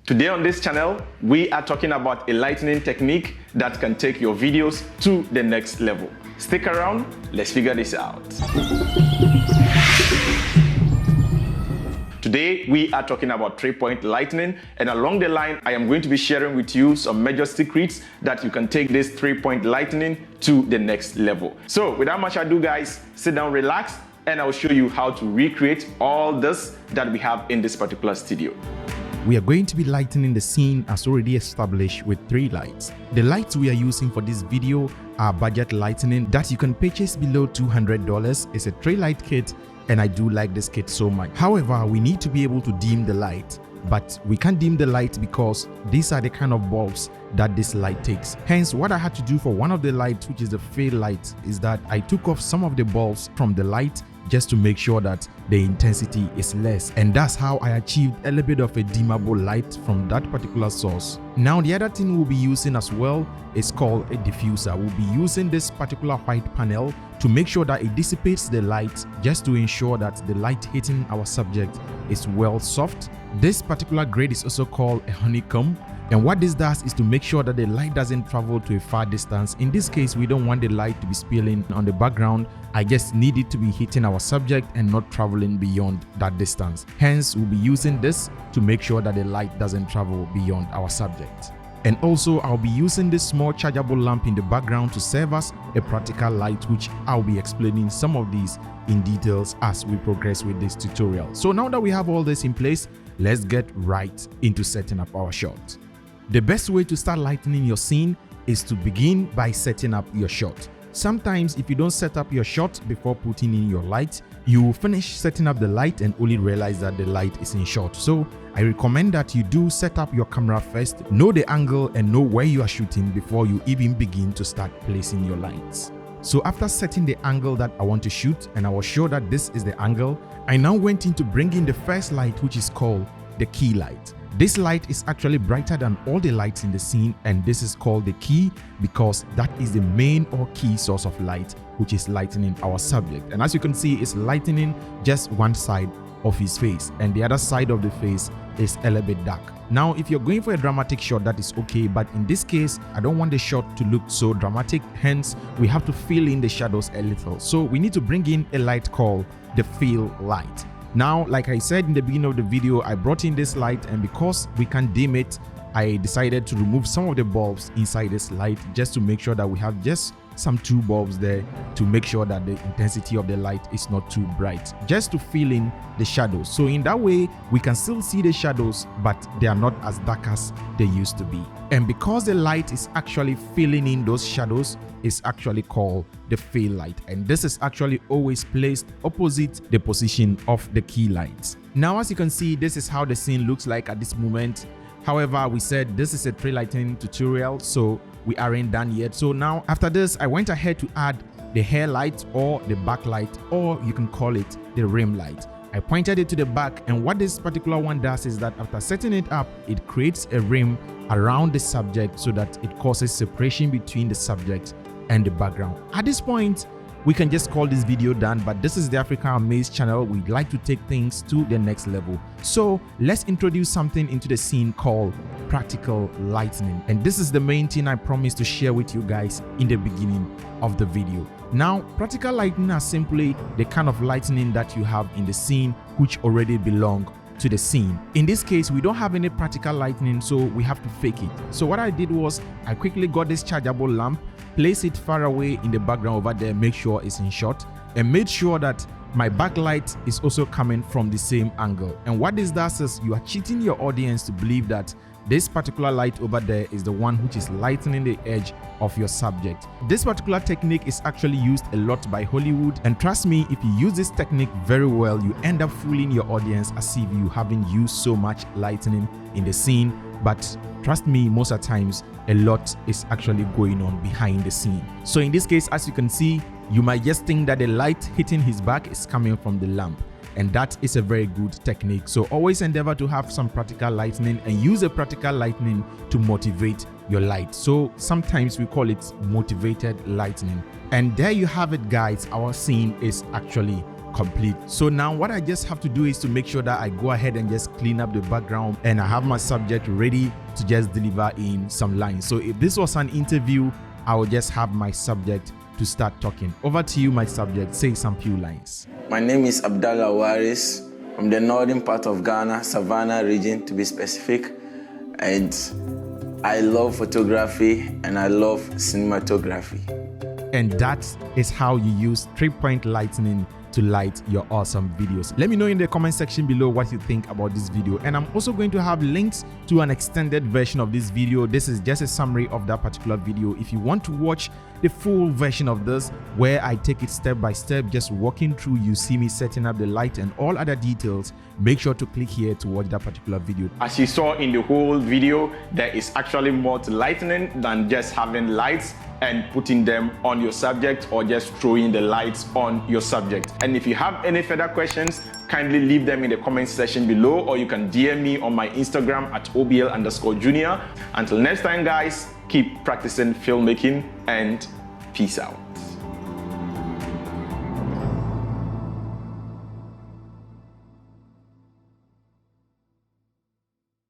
Today on this channel, we are talking about a lightning technique that can take your videos to the next level. Stick around, let's figure this out. Today, we are talking about 3-point lightning, and along the line, I am going to be sharing with you some major secrets that you can take this 3-point lightning to the next level. So without much ado, guys, sit down, relax, and I'll show you how to recreate all this that we have in this particular studio. We are going to be lightening the scene as already established with 3 lights. The lights we are using for this video are budget lightning that you can purchase below $200. It's a 3-light kit, and I do like this kit so much. However, we need to be able to dim the light, but we can't dim the light because these are the kind of bulbs that this light takes. Hence, what I had to do for one of the lights, which is the fade light, is that I took off some of the bulbs from the light just to make sure that the intensity is less, and that's how I achieved a little bit of a dimmable light from that particular source. Now the other thing we'll be using as well is called a diffuser. We'll be using this particular white panel to make sure that it dissipates the light, just to ensure that the light hitting our subject is well soft. This particular grade is also called a honeycomb, and what this does is to make sure that the light doesn't travel to a far distance. In this case, we don't want the light to be spilling on the background. I just need it to be hitting our subject and not traveling beyond that distance. Hence, we'll be using this to make sure that the light doesn't travel beyond our subject. And also, I'll be using this small chargeable lamp in the background to serve as a practical light, which I'll be explaining some of these in details as we progress with this tutorial. So now that we have all this in place, let's get right into setting up our shot. The best way to start lightening your scene is to begin by setting up your shot. Sometimes if you don't set up your shot before putting in your light, you will finish setting up the light and only realize that the light is in shot. So I recommend that you do set up your camera first, know the angle and know where you are shooting before you even begin to start placing your lights. So after setting the angle that I want to shoot, and I was sure that this is the angle, I now went into bringing the first light, which is called the key light. This light is actually brighter than all the lights in the scene, and this is called the key because that is the main or key source of light, which is lightening our subject. And as you can see, it's lightening just one side of his face, and the other side of the face is a little bit dark. Now, if you're going for a dramatic shot, that is okay, but in this case, I don't want the shot to look so dramatic. Hence, we have to fill in the shadows a little. So we need to bring in a light called the fill light. Now, like I said in the beginning of the video, I brought in this light, and because we can dim it, I decided to remove some of the bulbs inside this light just to make sure that we have just some 2 bulbs there to make sure that the intensity of the light is not too bright, just to fill in the shadows. So in that way, we can still see the shadows, but they are not as dark as they used to be. And because the light is actually filling in those shadows, it's actually called the fill light. And this is actually always placed opposite the position of the key lights. Now, as you can see, this is how the scene looks like at this moment. However, we said this is a 3 lighting tutorial, so we aren't done yet. So now after this, I went ahead to add the hair light or the backlight, or you can call it the rim light. I pointed it to the back, and what this particular one does is that after setting it up, it creates a rim around the subject so that it causes separation between the subject and the background. At this point, we can just call this video done, but this is the African Amaze channel. We'd like to take things to the next level. So let's introduce something into the scene called practical lightning. And this is the main thing I promised to share with you guys in the beginning of the video. Now, practical lightning are simply the kind of lightning that you have in the scene which already belong to the scene. In this case, we don't have any practical lightning, so we have to fake it. So what I did was I quickly got this chargeable lamp, place it far away in the background over there, make sure it's in shot, and made sure that my backlight is also coming from the same angle. And what this does is you are cheating your audience to believe that this particular light over there is the one which is lightening the edge of your subject. This particular technique is actually used a lot by Hollywood, and trust me, if you use this technique very well, you end up fooling your audience as if you haven't used so much lightening in the scene. But trust me, most of the times a lot is actually going on behind the scene. So in this case, as you can see, you might just think that the light hitting his back is coming from the lamp, and that is a very good technique. So always endeavor to have some practical lightning and use a practical lightning to motivate your light. So sometimes we call it motivated lightning. And there you have it, guys. Our scene is actually complete. So now what I just have to do is to make sure that I go ahead and just clean up the background, and I have my subject ready to just deliver in some lines. So if this was an interview, I will just have my subject to start talking. Over to you, my subject. Say some few lines. My name is Abdallah Waris from the northern part of Ghana, Savannah region to be specific. And I love photography and I love cinematography. And that is how you use 3-point lightning to light your awesome videos. Let me know in the comment section below what you think about this video, and I'm also going to have links to an extended version of this video. This is just a summary of that particular video. If you want to watch the full version of this, where I take it step by step, just walking through, you see me setting up the light and all other details, make sure to click here to watch that particular video. As you saw in the whole video, there is actually more to lightning than just having lights and putting them on your subject or just throwing the lights on your subject. And if you have any further questions, kindly leave them in the comment section below, or you can DM me on my Instagram at OBL_Junior. Until next time, guys, keep practicing filmmaking and peace out.